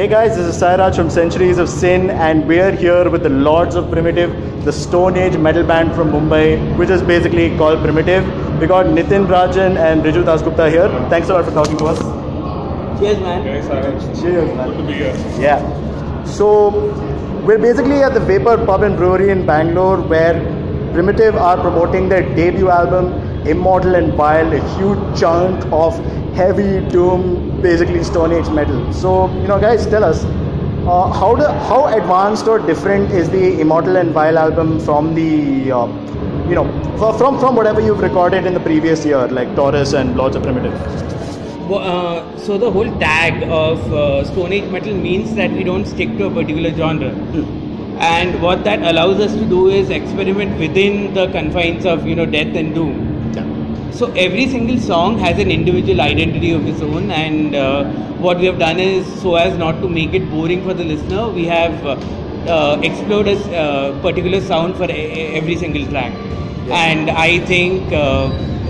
Hey guys, this is Sairaj from Centuries of Sin, and we're here with the Lords of Primitiv, the Stone Age metal band from Mumbai, which is basically called Primitiv. We got Nitin Rajan and Riju Dasgupta here. Thanks a lot for talking to us. Cheers, man. Hey, Sairaj. Cheers, man. Good to be here. Yeah. So, we're basically at the Vapor Pub and Brewery in Bangalore, where Primitiv are promoting their debut album, Immortal Vile, a huge chunk of heavy doom, basically Stone Age metal. So, guys, tell us, how advanced or different is the Immortal Vile album from the, from whatever you've recorded in the previous year, like Taurus and Lords of Primitiv? So the whole tag of Stone Age metal means that we don't stick to a particular genre. And what that allows us to do is experiment within the confines of, death and doom. So every single song has an individual identity of its own, and what we have done is, so as not to make it boring for the listener, we have explored a particular sound for every single track. And I think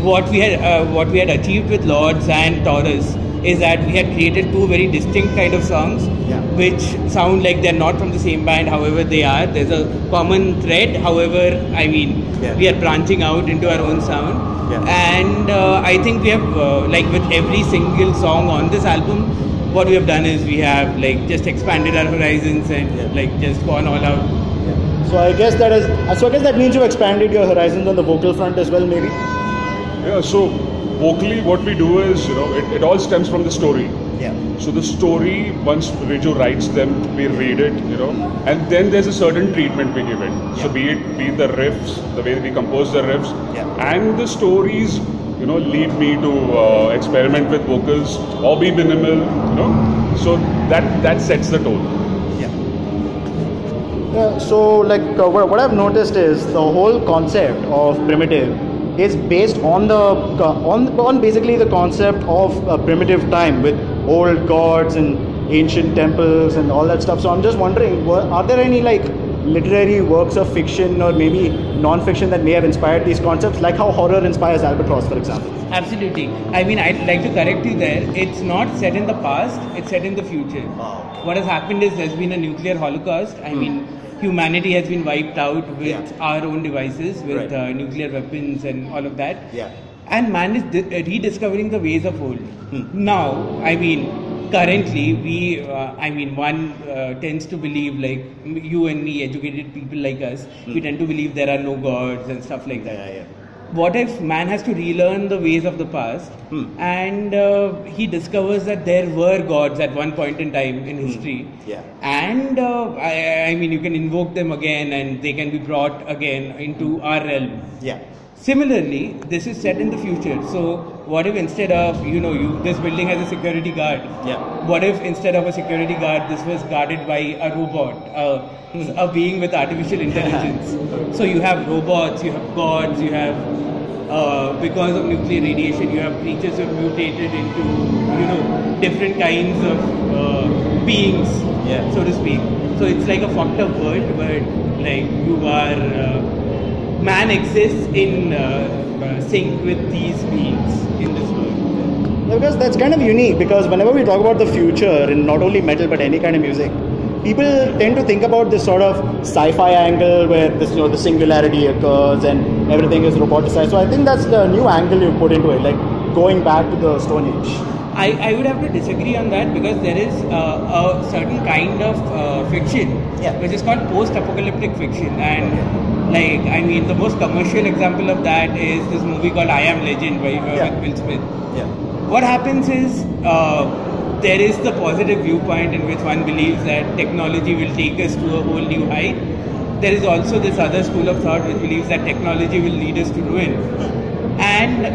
what we had achieved with Lords and Taurus is that we had created two very distinct kind of songs, which sound like they're not from the same band. However, they are. There's a common thread. However, we are branching out into our own sound. And I think we have, with every single song on this album, what we have done is we have just expanded our horizons and just gone all out. So I guess that means you expanded your horizons on the vocal front as well, maybe. Yeah. So vocally, what we do is, it all stems from the story. Yeah. So the story, once Riju writes them, we read it, and then there's a certain treatment we give it. So be it the riffs, the way we compose the riffs, and the stories, lead me to experiment with vocals or be minimal, So that sets the tone. Yeah. So what I've noticed is the whole concept of Primitiv is based on basically the concept of primitive time with old gods and ancient temples and all that stuff. So I'm just wondering, are there any literary works of fiction or maybe non-fiction that may have inspired these concepts, like how horror inspires ALBATROSS, for example? Absolutely. I'd like to correct you there. It's not set in the past, it's set in the future. What has happened is there's been a nuclear holocaust. Humanity has been wiped out with our own devices, with nuclear weapons and all of that. And man is rediscovering the ways of old. Now, currently, one tends to believe, you and me, educated people like us, we tend to believe there are no gods and stuff like that. What if man has to relearn the ways of the past, and he discovers that there were gods at one point in time in history, and you can invoke them again and they can be brought again into our realm. Similarly, this is set in the future. So what if instead of, this building has a security guard. What if instead of a security guard, this was guarded by a robot, a being with artificial intelligence. So you have robots, you have gods, you have, because of nuclear radiation, you have creatures who have mutated into, different kinds of beings, so to speak. So it's like a fucked up world, but you are... man exists in sync with these beings in this world. Because that's kind of unique, because whenever we talk about the future in not only metal but any kind of music, people tend to think about this sort of sci-fi angle where this, the singularity occurs and everything is roboticized. So I think that's the new angle you put into it, going back to the Stone Age. I would have to disagree on that, because there is a certain kind of fiction which is called post-apocalyptic fiction, and the most commercial example of that is this movie called I Am Legend by with Will Smith. What happens is there is the positive viewpoint in which one believes that technology will take us to a whole new height. There is also this other school of thought which believes that technology will lead us to ruin. And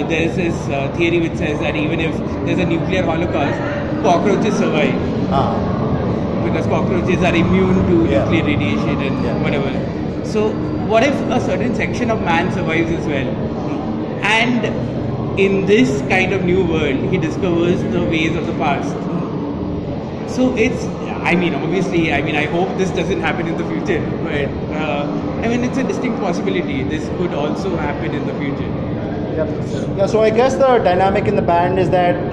there's this theory which says that even if there's a nuclear holocaust, cockroaches survive. Because cockroaches are immune to nuclear radiation and whatever. So what if a certain section of man survives as well? And in this kind of new world, he discovers the ways of the past. So it's, obviously, I hope this doesn't happen in the future, but it's a distinct possibility. This could also happen in the future. Yeah, so I guess the dynamic in the band is that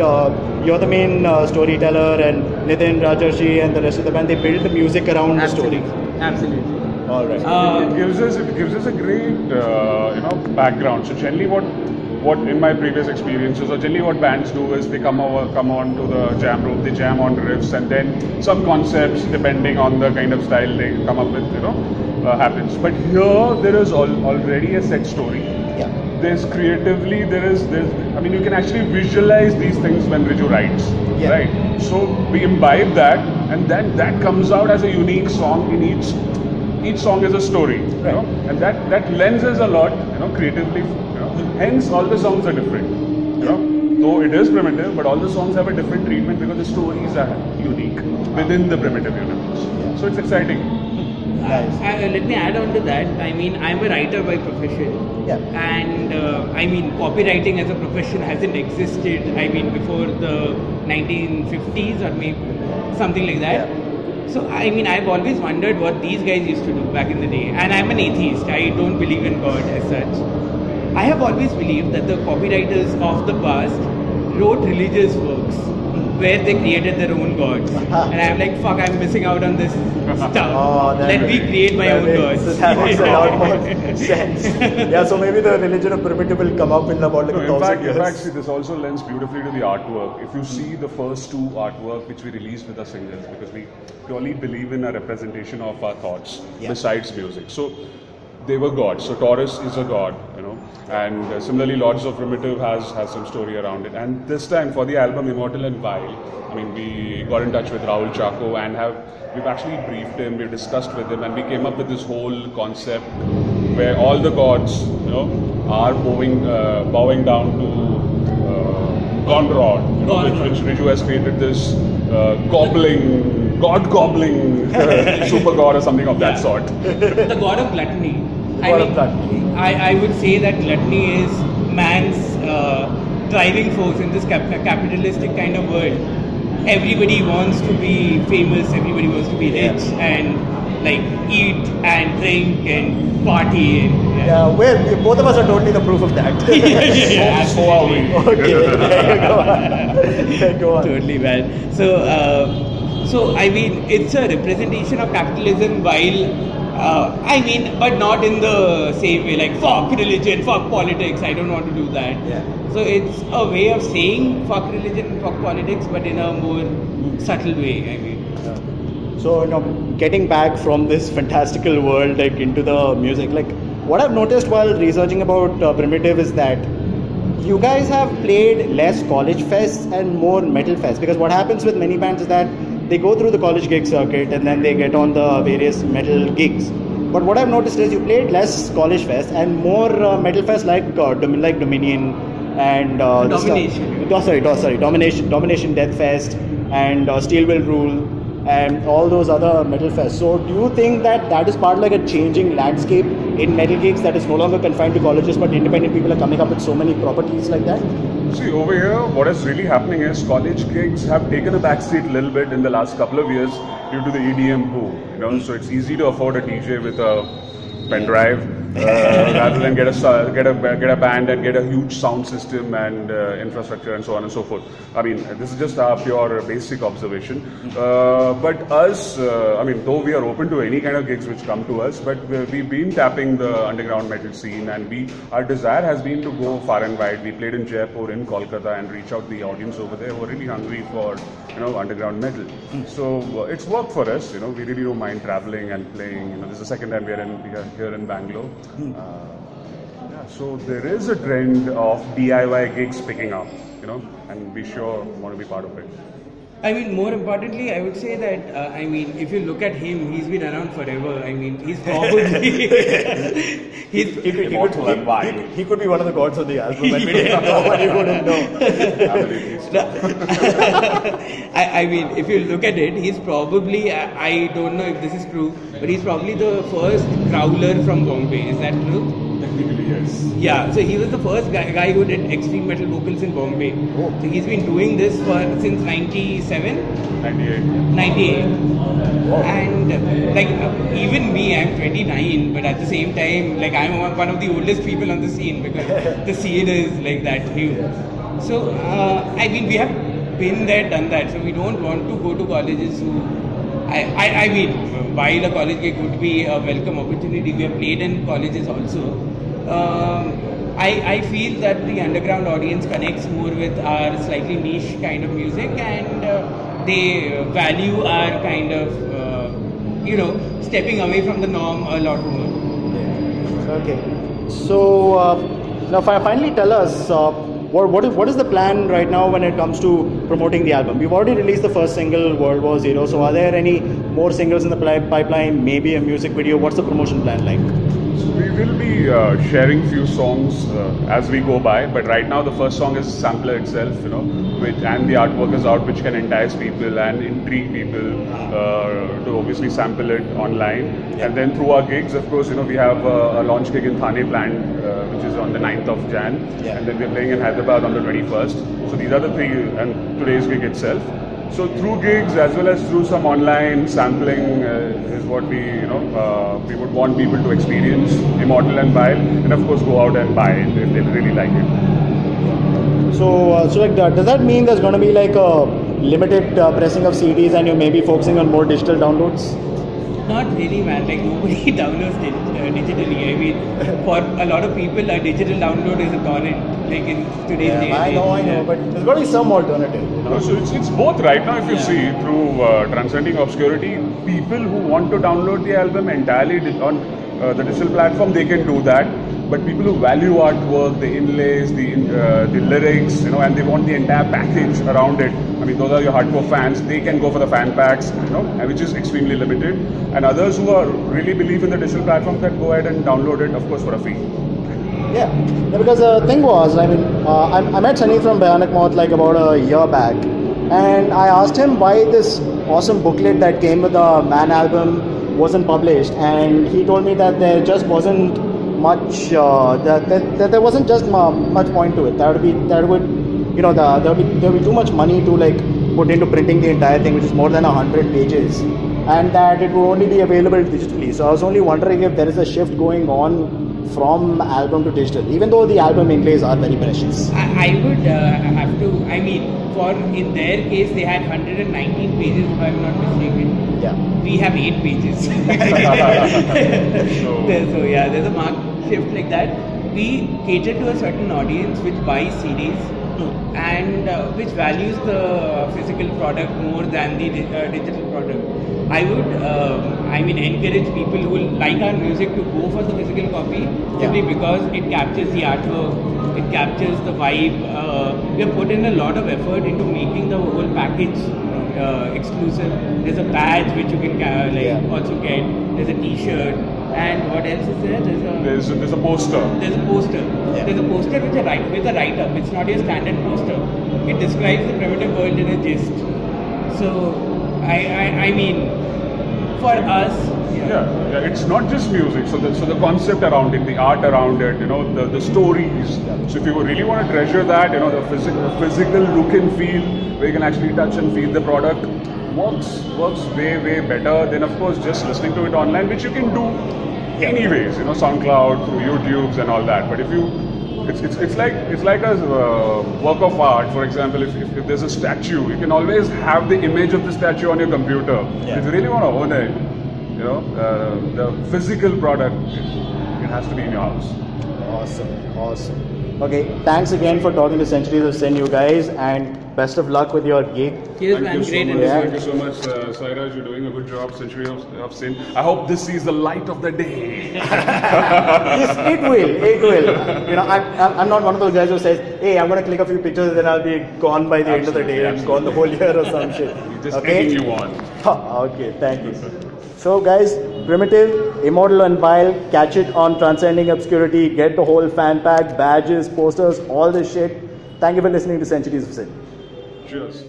you're the main storyteller, and Nitin Rajan and the rest of the band, they build the music around the story. Absolutely. All right. It gives us a great background. So generally what in my previous experiences, or generally what bands do is they come on to the jam room, they jam on riffs, and then some concepts depending on the kind of style they come up with, happens. But here there is already a set story. Yeah. There's creatively, you can actually visualize these things when Riju writes, right? So we imbibe that, and then that comes out as a unique song. In each song is a story, right. And that lenses a lot, creatively. Hence, all the songs are different. Though it is Primitiv, but all the songs have a different treatment because the stories are unique within the Primitiv universe. So it's exciting. Nice. Let me add on to that. I mean, I'm a writer by profession. Yeah. And copywriting as a profession hasn't existed, before the 1950s or maybe something like that. Yeah. So, I've always wondered what these guys used to do back in the day. And I'm an atheist. I don't believe in God as such. I have always believed that the copywriters of the past wrote religious works where they created their own gods. And I'm like, fuck, I'm missing out on this stuff. Let me create my own gods. That makes a lot more sense. Yeah, so maybe the religion of Primitiv will come up in about like 1,000 years. In fact, see, this also lends beautifully to the artwork. If you see the first two artwork which we released with our singles, because we purely believe in a representation of our thoughts besides music. So they were gods. So Taurus is a god, and similarly Lords of Primitiv has some story around it. And this time for the album Immortal Vile, we got in touch with Rahul Chako and we've actually briefed him, we've discussed with him, and we came up with this whole concept where all the gods, are bowing down to Gondrod, which Riju has created this god-gobbling super god or something of that sort. The god of gluttony. I would say that gluttony is man's driving force in this capitalistic kind of world. Everybody wants to be famous, everybody wants to be rich, and eat and drink and party. Both of us are totally the proof of that. So are we. Okay, go on. Totally, man. So it's a representation of capitalism while but not in the same way, like fuck religion, fuck politics, I don't want to do that. Yeah. So it's a way of saying fuck religion and fuck politics, but in a more subtle way, So, getting back from this fantastical world into the music, what I've noticed while researching about Primitiv is that you guys have played less college fests and more metal fests, because what happens with many bands is that they go through the college gig circuit and then they get on the various metal gigs. But what I've noticed is you played less college fests and more metal fests like Dominion and Domination. Domination Death Fest and Steel Will Rule and all those other metal fests. So do you think that is part of a changing landscape in metal gigs, that is no longer confined to colleges, but independent people are coming up with so many properties like that? See, over here, what is really happening is college gigs have taken a backseat a little bit in the last couple of years due to the EDM boom. So it's easy to afford a DJ with a pen drive rather than get a band and get a huge sound system and infrastructure and so on and so forth. This is just our pure basic observation. But us, though we are open to any kind of gigs which come to us, but we've been tapping the underground metal scene, and our desire has been to go far and wide. We played in Jaipur, in Kolkata, and reach out the audience over there who are really hungry for underground metal. So it's worked for us. We really don't mind traveling and playing. This is the second time we are here in Bangalore. So there is a trend of DIY gigs picking up, and we sure want to be part of it. More importantly, I would say that, if you look at him, he's been around forever. He's probably... He could be one of the gods of the album, and we didn't know, but he wouldn't know. If you look at it, he's probably, I don't know if this is true, but he's probably the first growler from Bombay. Is that true? Technically, yes. Yeah, so he was the first guy who did extreme metal vocals in Bombay. Oh. So he's been doing this since 97? 98. 98. Wow. And like even me, I'm 29, but at the same time, like I'm one of the oldest people on the scene because the scene is like that new. So I mean, we have been there, done that. So we don't want to go to colleges who. I mean, while a college gig would be a welcome opportunity, we have played in colleges also. I feel that the underground audience connects more with our slightly niche kind of music, and they value our kind of, stepping away from the norm a lot more. Okay. So now finally tell us what is the plan right now when it comes to promoting the album? We've already released the first single, World War Zero. So are there any more singles in the pipeline? Maybe a music video? What's the promotion plan like? So we will be sharing few songs as we go by, but right now the first song is Sampler itself, and the artwork is out, which can entice people and intrigue people to obviously sample it online. And then through our gigs, of course, we have a launch gig in Thane planned, which is on the 9th of Jan, and then we're playing in Hyderabad on the 21st. So these are the three, and today's gig itself. So through gigs as well as through some online sampling is what we would want people to experience Immortal and Vile, and of course go out and buy it if they really like it. So does that mean there's going to be like a limited pressing of CDs, and you may be focusing on more digital downloads? Not really, man. Like nobody downloads digitally. I mean, for a lot of people, a digital download is a torrent. Like in today's day. I know, but there's got to be some alternative. So it's both right now. If you see through Transcending Obscurity, people who want to download the album entirely on the digital platform, they can do that. But people who value artwork, the inlays, the lyrics, and they want the entire package around it. I mean, those are your hardcore fans. They can go for the fan packs, which is extremely limited. And others who are really believe in the digital platform can go ahead and download it, of course, for a fee. Yeah, because the thing was, I met Sunny from Bhayanak Moth like about a year back, and I asked him why this awesome booklet that came with the Man album wasn't published, and he told me that there just wasn't much, that there wasn't just much point to it. There would be too much money to like put into printing the entire thing, which is more than 100 pages, and that it would only be available digitally. So I was only wondering if there is a shift going on from album to digital, even though the album inlays are very precious. I would have to, I mean, in their case, they had 119 pages, if I'm not mistaken. Yeah. We have 8 pages. So yeah, there's a marked shift like that. We cater to a certain audience which buys CDs and which values the physical product more than the digital product. I would, encourage people who like our music to go for the physical copy simply because it captures the artwork, it captures the vibe. We have put in a lot of effort into making the whole package exclusive. There's a badge which you can also get. There's a T-shirt, and what else is there? There's a poster. There's a poster. Yeah. There's a poster with a write-up. It's not your standard poster. It describes the primitive world in a gist. So. I mean, for us, it's not just music. So the concept around it, the art around it, the stories. So if you really want to treasure that, the physical look and feel, where you can actually touch and feel the product, works way better than, of course, just listening to it online, which you can do anyways. SoundCloud, through YouTubes and all that. But if you It's like a work of art. For example, if there's a statue, you can always have the image of the statue on your computer. Yeah. If you really want to own it, the physical product, it has to be in your house. Awesome. Okay, thanks again for talking to Centuries of Sin, you guys, and best of luck with your gig. Cheers, man. Great. Thank you so much, Sairaj. You're doing a good job, Century of Sin. I hope this sees the light of the day. Yes, it will. I'm not one of those guys who says, hey, I'm going to click a few pictures and then I'll be gone by the end of the day and gone the whole year or some shit. Just taking you on. Okay, thank you. So guys, Primitiv, Immortal and Vile, catch it on Transcending Obscurity, get the whole fan pack, badges, posters, all this shit. Thank you for listening to Centuries of Sin. Cheers.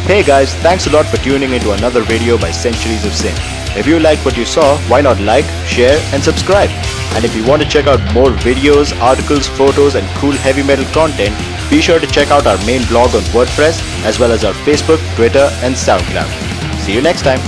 Hey guys, thanks a lot for tuning into another video by Centuries of Sin. If you liked what you saw, why not like, share and subscribe? And if you want to check out more videos, articles, photos and cool heavy metal content, be sure to check out our main blog on WordPress as well as our Facebook, Twitter and SoundCloud. See you next time.